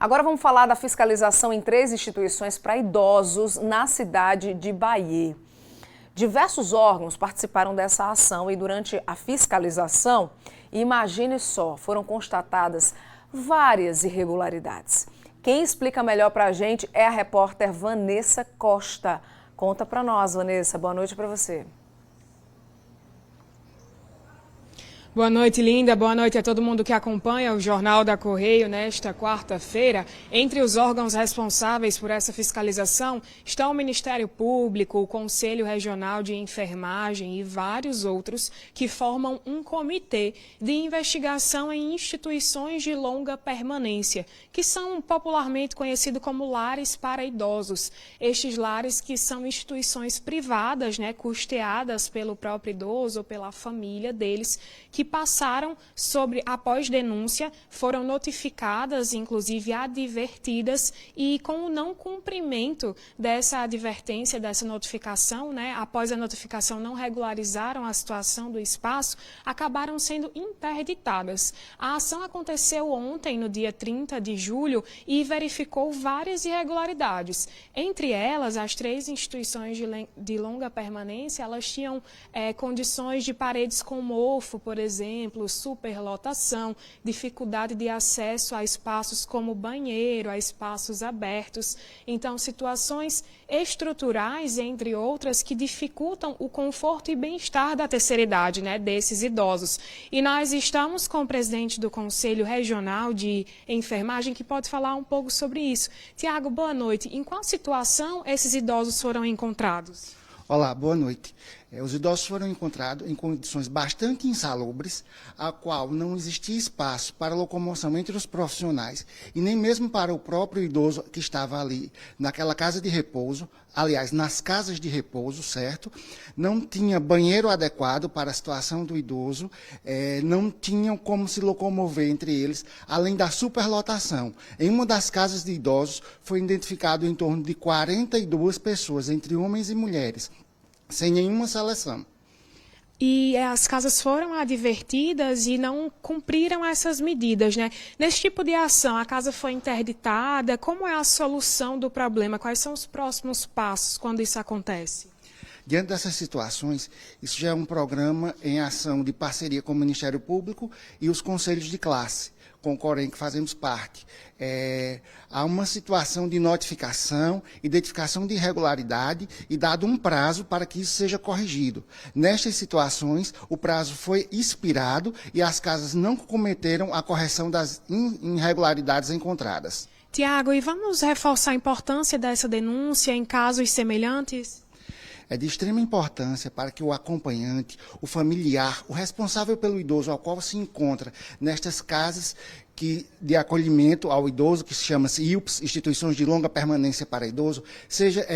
Agora vamos falar da fiscalização em 3 instituições para idosos na cidade de Bahia. Diversos órgãos participaram dessa ação e durante a fiscalização, imagine só, foram constatadas várias irregularidades. Quem explica melhor para a gente é a repórter Vanessa Costa. Conta para nós, Vanessa. Boa noite para você. Boa noite, Linda. Boa noite a todo mundo que acompanha o Jornal da Correio nesta quarta-feira. Entre os órgãos responsáveis por essa fiscalização estão o Ministério Público, o Conselho Regional de Enfermagem e vários outros que formam um comitê de investigação em instituições de longa permanência, que são popularmente conhecidos como lares para idosos. Estes lares que são instituições privadas, custeadas pelo próprio idoso ou pela família deles, que passaram após denúncia, foram notificadas, inclusive advertidas, e com o não cumprimento dessa advertência, dessa notificação, após a notificação não regularizaram a situação do espaço, acabaram sendo interditadas. A ação aconteceu ontem, no dia 30 de julho, e verificou várias irregularidades. Entre elas, as 3 instituições de longa permanência, elas tinham condições de paredes com mofo, por exemplo, superlotação, dificuldade de acesso a espaços como banheiro, a espaços abertos. Então, situações estruturais, entre outras, que dificultam o conforto e bem-estar da terceira idade, desses idosos. E nós estamos com o presidente do Conselho Regional de Enfermagem, que pode falar um pouco sobre isso. Tiago, boa noite. Em qual situação esses idosos foram encontrados? Olá, boa noite. Os idosos foram encontrados em condições bastante insalubres, a qual não existia espaço para locomoção entre os profissionais e nem mesmo para o próprio idoso que estava ali naquela casa de repouso, aliás, nas casas de repouso, certo? Não tinha banheiro adequado para a situação do idoso, não tinham como se locomover entre eles, além da superlotação. Em uma das casas de idosos foi identificado em torno de 42 pessoas, entre homens e mulheres, sem nenhuma seleção. E as casas foram advertidas e não cumpriram essas medidas, Nesse tipo de ação, a casa foi interditada. Como é a solução do problema? Quais são os próximos passos quando isso acontece? Diante dessas situações, isso já é um programa em ação de parceria com o Ministério Público e os conselhos de classe, com o Corém, que fazemos parte. Há uma situação de notificação, identificação de irregularidade e dado um prazo para que isso seja corrigido. Nestas situações, o prazo foi expirado e as casas não cometeram a correção das irregularidades encontradas. Tiago, e vamos reforçar a importância dessa denúncia em casos semelhantes? É de extrema importância para que o acompanhante, o familiar, o responsável pelo idoso ao qual se encontra nestas casas de acolhimento ao idoso, que se chama-se IUPS, Instituições de Longa Permanência para Idoso, seja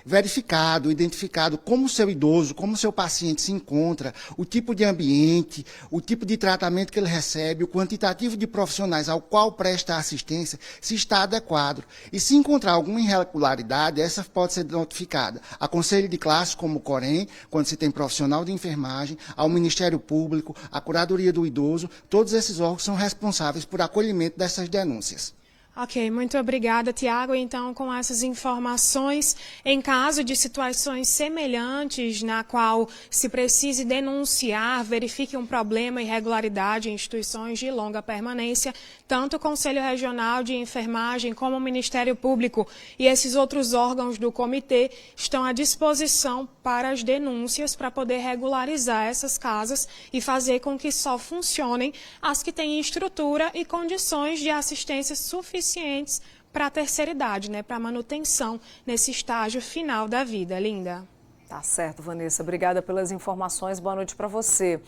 verificado, identificado como o seu idoso, como o seu paciente se encontra, o tipo de ambiente, o tipo de tratamento que ele recebe, o quantitativo de profissionais ao qual presta assistência, se está adequado. E se encontrar alguma irregularidade, essa pode ser notificada a conselho de classe, como o Corém, quando se tem profissional de enfermagem, ao Ministério Público, à Curadoria do Idoso. Todos esses órgãos são responsáveis por acolhimento dessas denúncias. Ok, muito obrigada, Tiago. Então, com essas informações, em caso de situações semelhantes na qual se precise denunciar, verifique um problema, irregularidade em instituições de longa permanência, tanto o Conselho Regional de Enfermagem como o Ministério Público e esses outros órgãos do comitê estão à disposição para as denúncias, para poder regularizar essas casas e fazer com que só funcionem as que têm estrutura e condições de assistência suficientes para a terceira idade, para a manutenção nesse estágio final da vida. Linda. Tá certo, Vanessa. Obrigada pelas informações. Boa noite para você.